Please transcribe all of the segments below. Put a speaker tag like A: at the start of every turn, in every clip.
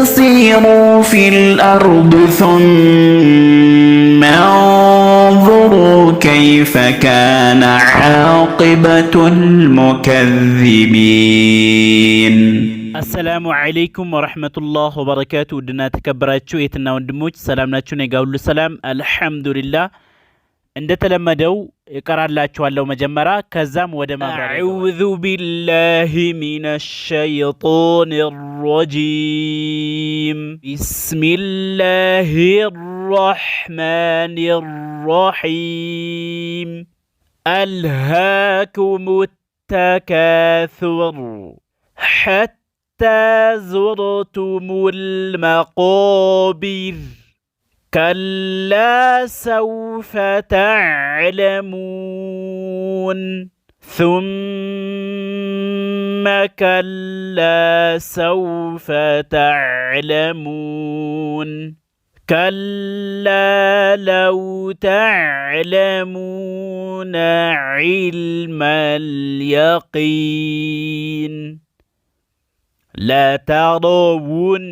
A: سيروا في الأرض ثم انظروا كيف كان عاقبة المكذبين.
B: السلام عليكم ورحمة الله وبركاته. ودنا تكبراتشو يتنا وندموش سلام ناتشو نيقاولو سلام الحمد لله. عند تلمدو يقرأ الله شوالو مجمرة كزام ودما أعوذ بالله من الشيطان الرجيم. بسم الله الرحمن الرحيم. ألهاكم التكاثر حتى زرتم المقابر كلا سوف تعلمون ثم كلا سوف تعلمون كلا لو تعلمون علم اليقين لترون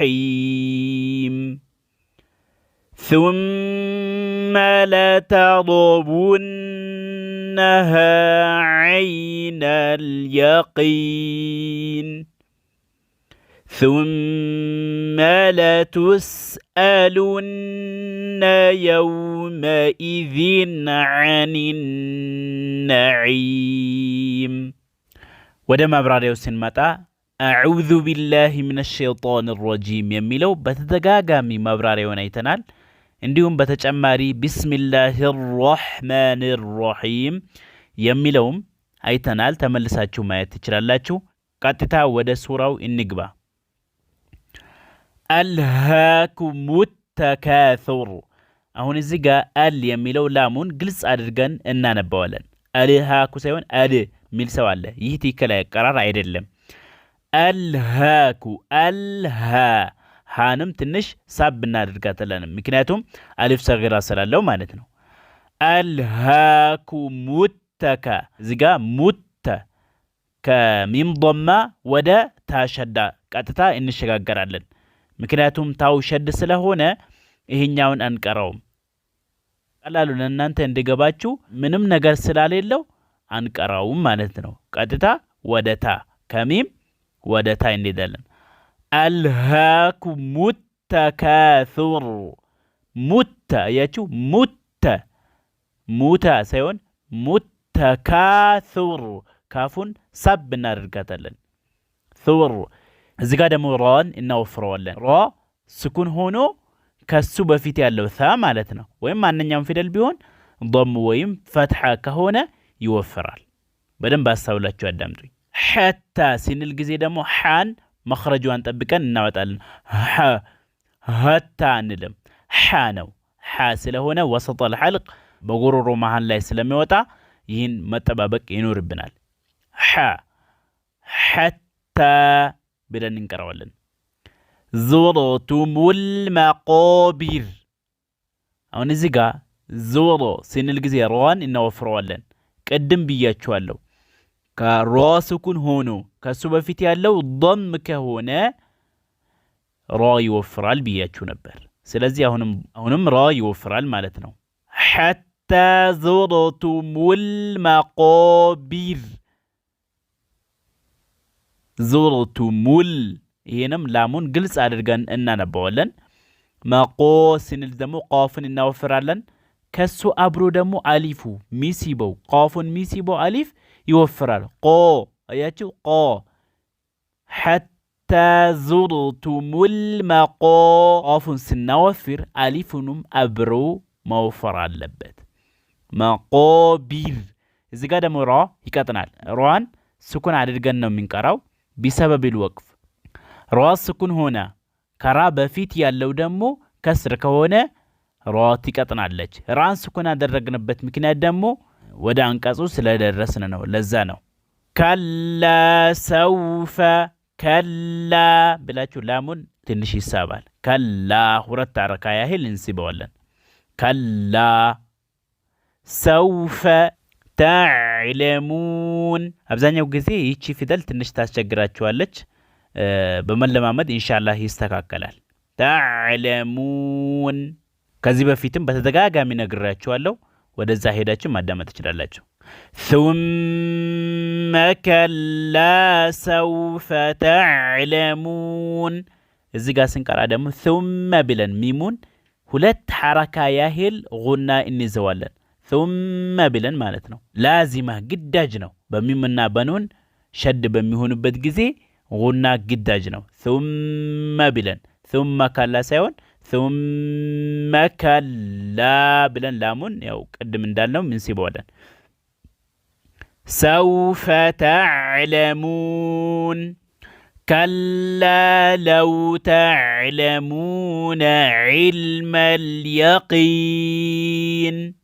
B: الجحيم ثم لترونها عين اليقين ثم لتسألن يومئذ عن النعيم. ودما براديو سنمتا أعوذ بالله من الشيطان الرجيم يميلو بتدقاقامي مبراريون ايتنال انديهم بتجماري بسم الله الرحمن الرحيم يميلوم ايتنال تملساتشو ما يتجرالاتشو قاتتا ودا سوراو النقبة. ألهاكم التكاثر اهون الزيقا ال يميلو لامون قلص ادرقان انانا بوالن ألهاكو سيون ال ميل سوالة يهتي كلا قرار عيدلم. ألهاكو ألها هانم تنش ساب بنادرقات لنا مكنياتهم ألف صغيرة سلالو مالتنو. ألهاكو متكا زيقا مت كميم ضمة ودا تاشدا قاتتا إنشقا قرالن مكنياتهم تاو شد سلهونا إهنياون أنكراهم قالالو لنانتا اندقباتشو منم نقر سلالي اللو أنكراهم مالتنو قاتتا ودا تا كميم ወደ ታይ እንሄዳለን። አልሃኩም ሙተካሱር ሙተ ያችሁ ሙተ ሳይሆን ሙተካሱር ካፉን ሳብ እናደርጋታለን። ሱር እዚህ ጋር ደግሞ ራን እናወፍረዋለን። ራ ስኩን ሆኖ ከሱ በፊት ያለው ታ ማለት ነው። ወይም ማንኛውም ፊደል ቢሆን ضم ወይም ፈትሐ ከሆነ ይወፍራል። በደንብ አስተውላችሁ አዳምጡኝ። حتى سنل جزي دمو حان مخرجوان طبقن እናወጣለን حتى እንልም حانو حاسله هنا وسط الحلق በጉሮሮ መሃል ላይ ስለሚወጣ ይህን መጠባበቅ ይኖርብናል። حتى ብለን እንቀራዋለን። زرتم المقابر አሁን እዚህ ጋር ዞሮ ስንል ጊዜ ራን እናወፍረዋለን። ቀድም ብያችኋለሁ ከራስኩን ሆኖ ከሱ በፊት ያለው ضم ከሆነ ራ ይወፍራል ብያችሁ ነበር። ስለዚህ አሁንም ራ ይወፍራል ማለት ነው። حتى زرتم المقابر زرتم ይሄንም ላሙን ግልጽ አድርገን እናነባዋለን። መቆ ስንል ደግሞ ቃፍን እናወፍራለን። ከሱ አብሮ ደግሞ አሊፉ ሚሲበው ቃፉን ሚሲበው አሊፍ يوفرال قو اياتو قو حتى زرتم المقابر سنوفر الفنم ابرو موفر اللبت مقابر اذا قاعد مرا يكتنال روان سكون አድርገን ነው የምንቀራው بسبب الوقف ራ ስኩን ሆነ ከራ በፊት ያለው ደግሞ ከስር ከሆነ ራ ትቀጥናለች። ራን ስኩን ያደረግንበት ምክንያት ደግሞ ወደ አንቀጹ ስለደረስን ነው። ለዛ ነው ከላ ሰውፈ ከላ ብላችሁ ላሙን ትንሽ ይሳባል። ከላ ሁለት አረካ ያህል እንስበዋለን። ከላ ሰውፈ ተዕለሙን አብዛኛው ጊዜ ይቺ ፊደል ትንሽ ታስቸግራችኋለች። በመለማመድ ኢንሻአላህ ይስተካከላል። ተዕለሙን ከዚህ በፊትም በተደጋጋሚ ነግራችኋለሁ። ወደዛ ሄዳችሁ ማዳመጥ ትችላላችሁ። ثم كلا سوف تعلمون እዚህ ጋር ስንቀራ ደግሞ ثم ብለን ሚሙን ሁለት ሐረካ ያህል ጉና እንይዘዋለን። ثم ብለን ማለት ነው። ላዚማ ግዳጅ ነው። በሚምና በኑን ሸድ በሚሆንበት ጊዜ ጉና ግዳጅ ነው። ثم ብለን ثم ካላ ሳይሆን ثم كلا ብለን ላሙን ያው ቅድም እንዳልነው እንስበዋለን። سوف تعلمون كلا لو تعلمون علم اليقين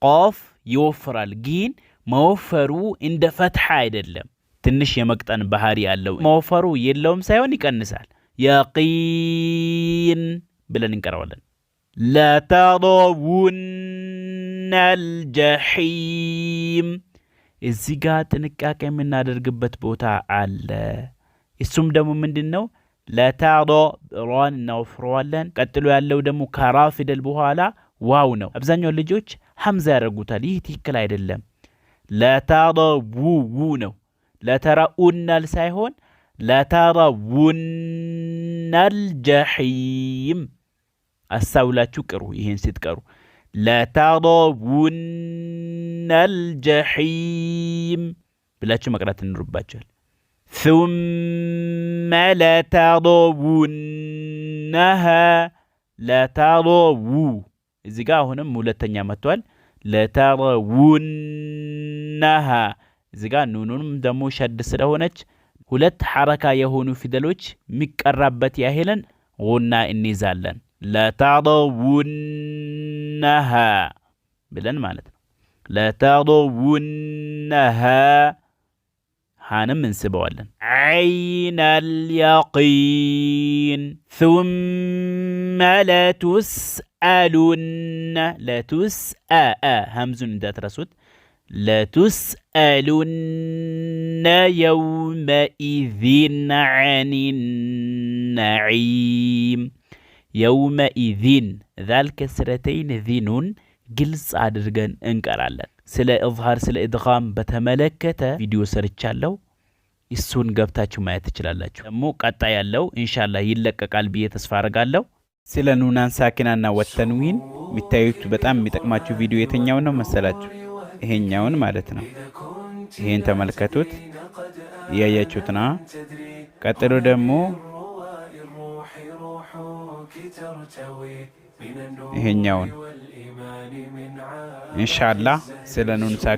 B: قاف يوفرال جين موفرو عند فتحة አይደለም ትንሽ የመቅጠን ባህሪ ያለው መወፈሩ የለውም ሳይሆን ይቀንሳል። يقين ብለን እንቀራዋለን። لترون الجحيم እዚህ ጋር ጥንቃቄ የምናደርግበት ቦታ አለ። እሱም ደግሞ ምንድነው? ለታዶ ራን እናወፍረዋለን። ቀጥሎ ያለው ደግሞ ከራ ፊደል በኋላ ዋው ነው። አብዛኛው ልጆች ሐምዛ ያደርጉታል። ይህ ትክክል አይደለም። ለታዶ ው ነው። ለተራኡናል ሳይሆን ለተራውናል ጀሒም። አሳውላችሁ ቅሩ። ይሄን ስትቀሩ ለተራውናል ጀሒም ብላችሁ መቅራት እንሩባችኋል። ثم لترونها لتروا እዚህ ጋር አሁንም ሁለተኛ መጥቷል። لترونها እዚህ ጋር ኑኑንም ደግሞ ሸድ ስለሆነች ሁለት ሐረካ የሆኑ ፊደሎች የሚቀራበት ያህልን ጉና እንይዛለን። لترونها ብለን ማለት ነው። لترونها حانم እንስበዋለን። عين اليقين ثم لتسألن همز እንዳትረሱት لتسألن يومئذ عن النعيم يومئذ ذال كسرتين ذنون ግልጽ አድርገን እንቀራለን። ስለ ኢዝሃር ስለ ኢድጋም በተመለከተ ቪዲዮ ሰርቻለሁ። እሱን ገብታችሁ ማየት ትችላላችሁ። ደግሞ ቀጣይ ያለው ኢንሻአላህ ይለቀቃል ብዬ ተስፋ አደርጋለሁ። ስለ ኑናን ሳኪናና ወተንዊን የሚታዩት በጣም የሚጠቅማችሁ ቪዲዮ የትኛው ነው መሰላችሁ? ይሄኛውን ማለት ነው። ይሄን ተመልከቱት። ያያችሁት ነው። ቀጥሎ ደግሞ ይሄኛውን ኢንሻአላህ ስለ ኑን ሳኪና